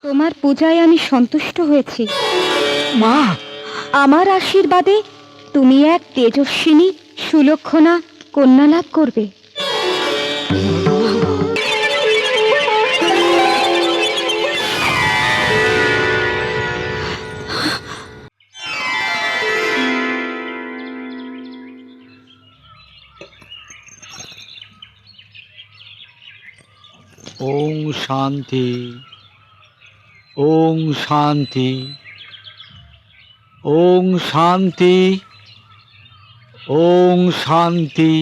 তোমার পূজায় আমি সন্তুষ্ট হয়েছি মা। আমার আশীর্বাদে তুমি এক তেজস্বিনী সুলক্ষণা কন্যা লাভ করবে। ওং শান্তি, ওং শান্তি, ওং শান্তি, ওং শান্তি।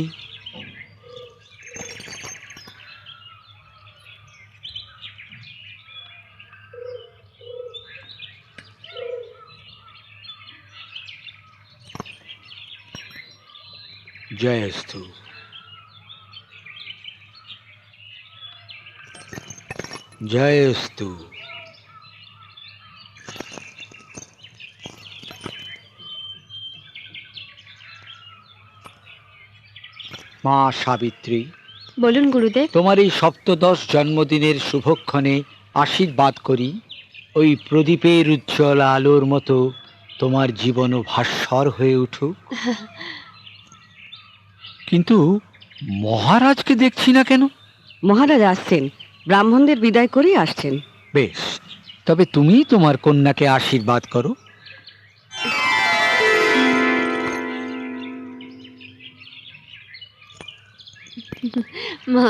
জয়স্তু। জয়স্তু। মা সাবিত্রী, বলুন গুরুদেব। তোমার এই সপ্তদশ জন্মদিনের শুভক্ষণে আশীর্বাদ করি ওই প্রদীপের উজ্জ্বল আলোর মতো তোমার জীবনও ভাস্বর হয়ে উঠুক। কিন্তু মহারাজকে দেখছি না কেন? মহারাজ আসছেন, ব্রাহ্মণদের বিদায় করে আসছেন। বেশ, তবে তুমি তোমার কন্যাকে আশীর্বাদ করো। মা,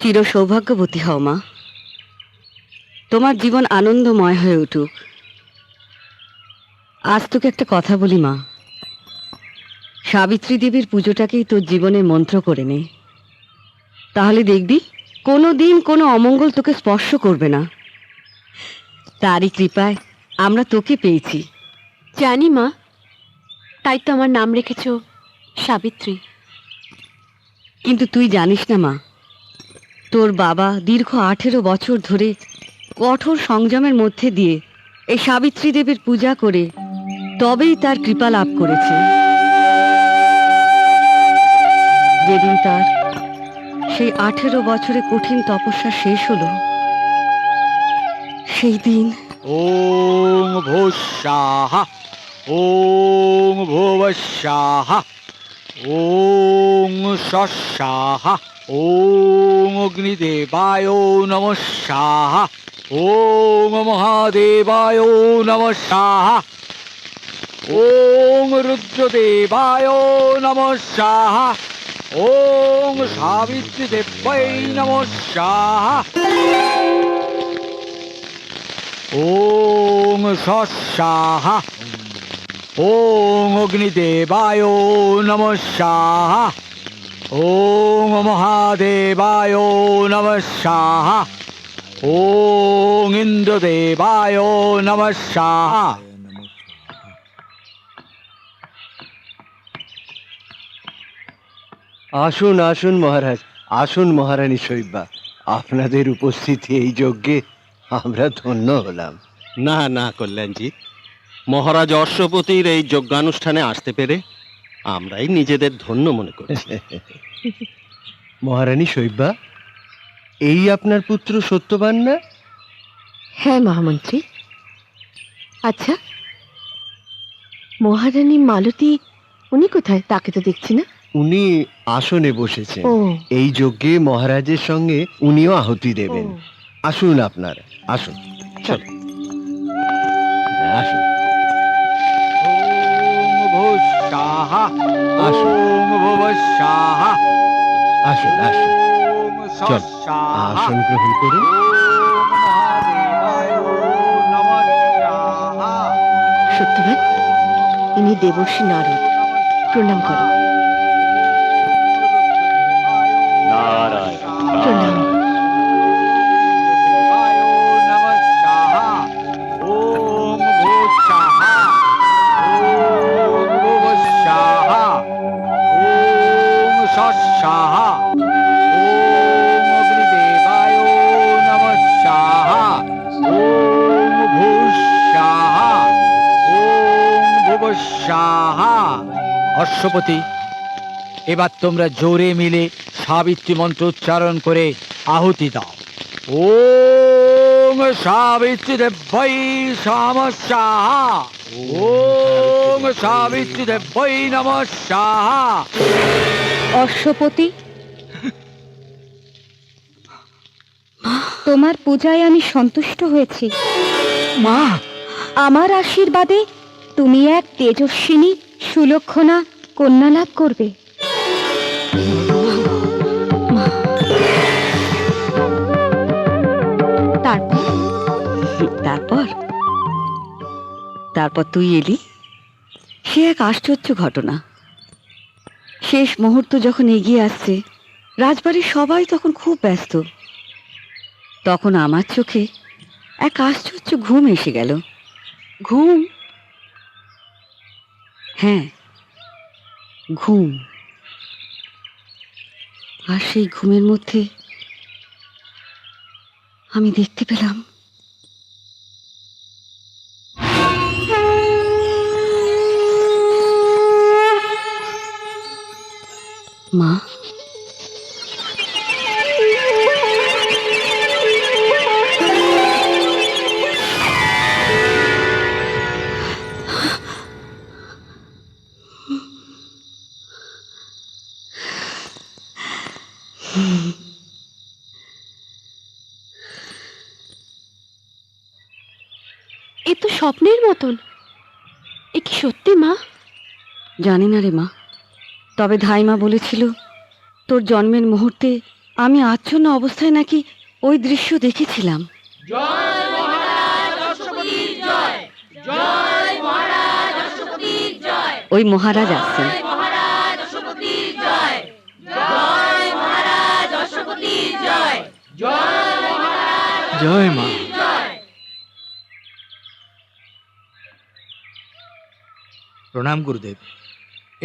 চির সৌভাগ্যবতী হও মা, তোমার জীবন আনন্দময় হয়ে উঠুক। আজ তোকে একটা কথা বলি মা, সাবিত্রী দেবীর পুজোটাকেই তোর জীবনের মন্ত্র করে নে, তাহলে দেখবি কোনো দিন কোনো অমঙ্গল তোকে স্পর্শ করবে না। তারই কৃপায় আমরা তোকে পেয়েছি। জানি মা, তাই তো আমার নাম রেখেছ সাবিত্রী। কিন্তু তুই জানিস না মা, তোর বাবা দীর্ঘ 18 বছর ধরে কঠোর সংযমের মধ্যে দিয়ে এই সাবিত্রী দেবীর পূজা করে তবেই তার কৃপা লাভ করেছে। যেদিন তার সেই 18 বছরে কঠিন তপস্যা শেষ হলো, সেই দিন ওং ভূঃস্বাহা, ওং ভুবঃস্বাহা, ওং স্বস্বাহা, ওং অগ্নিদেবায় নমঃ স্বাহা, ওং মহাদেবায় নমঃ স্বাহা, ওং রুদ্রদেবায় নমঃ স্বাহা, ওং সাবিত্রী দেব্যৈ নমঃ স্বাহা, ওং স্বস্বাহা, ওং অগ্নিদেবায় নমঃ স্বাহা, ওং মহাদেবায় নমঃ স্বাহা, ওং ইন্দ্রদেবায় নমঃ স্বাহা। আসুন আসুন মহারাজ, আসুন মহারানী শৈব্যা, আপনাদের উপস্থিতি এই যজ্ঞে আমরা ধন্য হলাম। না না কল্যাণজি, মহারাজ অশ্বপতির এই যজ্ঞানুষ্ঠানে আসতে পেরে আমরাই নিজেদের ধন্য মনে করছি। মহারানী শৈব্যা, এই আপনার পুত্র সত্যবান না? হ্যাঁ মহামন্ত্রী। আচ্ছা, মহারানী মালতী উনি কোথায়? তাকে তো দেখছি না। উনি আসনে বসেছেন, ও এই যজ্ঞে মহারাজের সঙ্গে উনিও আহুতি দেবেন। ও। আসুন আপনারা, আসুন, চলো। আসুন। ওং ভূঃস্বাহা, আসুন। ওং ভুবঃস্বাহা, আসুন আসুন, ওং চল স্বস্বাহা, আসন গ্রহণ করুন। ওং মহাদেবায় নমঃ স্বাহা। সত্যবান, ইনি দেবর্ষী নারদ। প্রণাম করো। প্রণাম। নমঃ স্বাহা, ওং ভূঃস্বাহা, ওং ভুবঃস্বাহা, ওং স্বস্বাহা, ওং অগ্নিদেবায় নমঃ স্বাহা, ওং ভূঃস্বাহা, ওং ভুবঃস্বাহা। অশ্বপতি, এবার তোমরা জোরে মিলে সাবিত্রী মন্ত্র উচ্চারণ করে আহুতি দাও। ওম সাবিত্রী দেব্যৈ নমঃ স্বাহা। ওম সাবিত্রী দেব্যৈ নমঃ স্বাহা। অশ্বপতি, তোমার পূজায় আমি সন্তুষ্ট হয়েছি। মা, আমার আশীর্বাদে তুমি এক তেজস্বিনী সুলক্ষণা কন্যা লাভ করবে। তারপর তারপর তারপর তুই এলি। সে এক আশ্চর্য ঘটনা। শেষ মুহূর্ত যখন এগিয়ে আসছে, রাজবাড়ির সবাই তখন খুব ব্যস্ত। তখন আমার চোখে এক আশ্চর্য ঘুম এসে গেল। ঘুম? হ্যাঁ, ঘুম। আর সেই ঘুমের মধ্যে আমি দেখতে পেলাম মা। এ তো স্বপ্নের মতন। এ কি সত্যি মা? জানি না রে মা, তবে ধাইমা বলেছিল তোর জন্মের মুহূর্তে আমি আচ্ছন্ন অবস্থায় নাকি ওই দৃশ্য দেখেছিলাম। ওই মহারাজ আসছেন। জয় মা। প্রণাম গুরুদেব।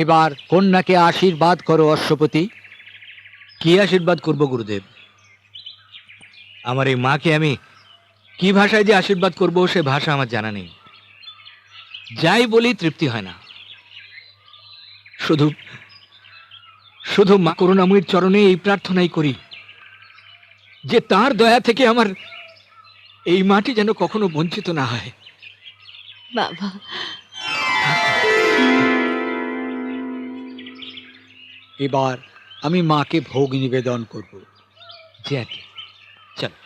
এবার কন্যাকে আশীর্বাদ করো অশ্বপতি। কি আশীর্বাদ করব গুরুদেব? আমার এই মাকে আমি কি ভাষায় যে আশীর্বাদ করব সে ভাষা আমার জানা নেই। যাই বলি তৃপ্তি হয় না। শুধু শুধু মা করুণাময়ীর চরণে এই প্রার্থনাই করি যে তার দয়া থেকে আমার এই মাটি যেন কখনো বঞ্চিত না হয়। বাবা, এবার আমি মাকে ভোগ নিবেদন করব। যে আর কি, চলো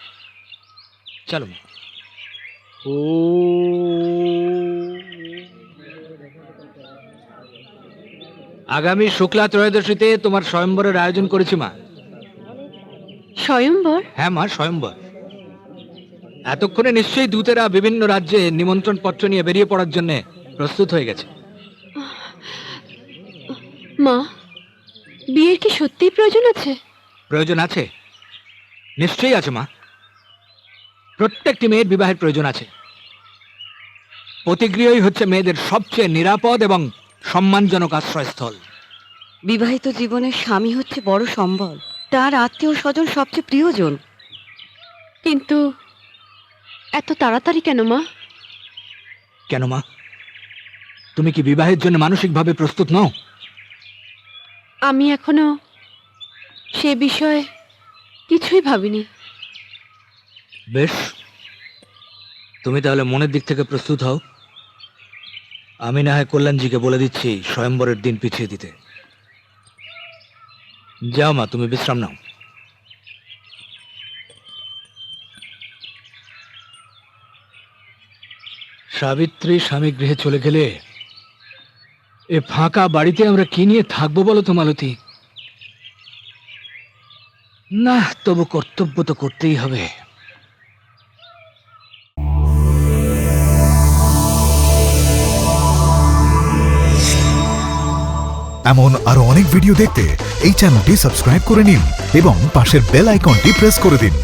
চলো মা। ও আগামী শুক্লা ত্রয়োদশীতে তোমার স্বয়ম্বরের আয়োজন করেছি মা। স্বয়ম্বর? হ্যাঁ মা, স্বয়ম্বর। এতক্ষণে নিশ্চয়ই দূতেরা বিভিন্ন রাজ্যে নিমন্ত্রণ পত্র নিয়ে বেরিয়ে পড়ার জন্য প্রস্তুত হয়ে গেছে। মা, বিয়ের কি সত্যিই প্রয়োজন আছে? প্রয়োজন আছে, নিশ্চয়ই আছে মা। প্রত্যেকটি মেয়ের বিবাহের প্রয়োজন আছে। পতিগৃহই হচ্ছে মেয়েদের সবচেয়ে নিরাপদ এবং সম্মানজনক আশ্রয়স্থল। বিবাহিত জীবনের স্বামী হচ্ছে বড় সম্বল, তার আত্মীয় স্বজন সবচেয়ে প্রিয়জন। কিন্তু এত তাড়াতাড়ি কেন মা? কেন মা, তুমি কি বিবাহের জন্য মানসিকভাবে প্রস্তুত নও? আমি এখনো সে বিষয়ে কিছুই ভাবিনি। বেশ, তুমি তাহলে মনের দিক থেকে প্রস্তুত হও। আমি না হয় কল্যাণজিকে বলে দিচ্ছি স্বয়ম্বরের দিন পিছিয়ে দিতে। যাও মা, তুমি বিশ্রাম নাও। সাবিত্রী স্বামী গৃহে চলে গেলে এ ফাঁকা বাড়িতে আমরা কি নিয়ে থাকবো বলো তো মালতী? না, তবু কর্তব্য তো করতেই হবে। এমন আরো অনেক ভিডিও দেখতে এই চ্যানেলটি সাবস্ক্রাইব করে নিন এবং পাশের বেল আইকনটি প্রেস করে দিন।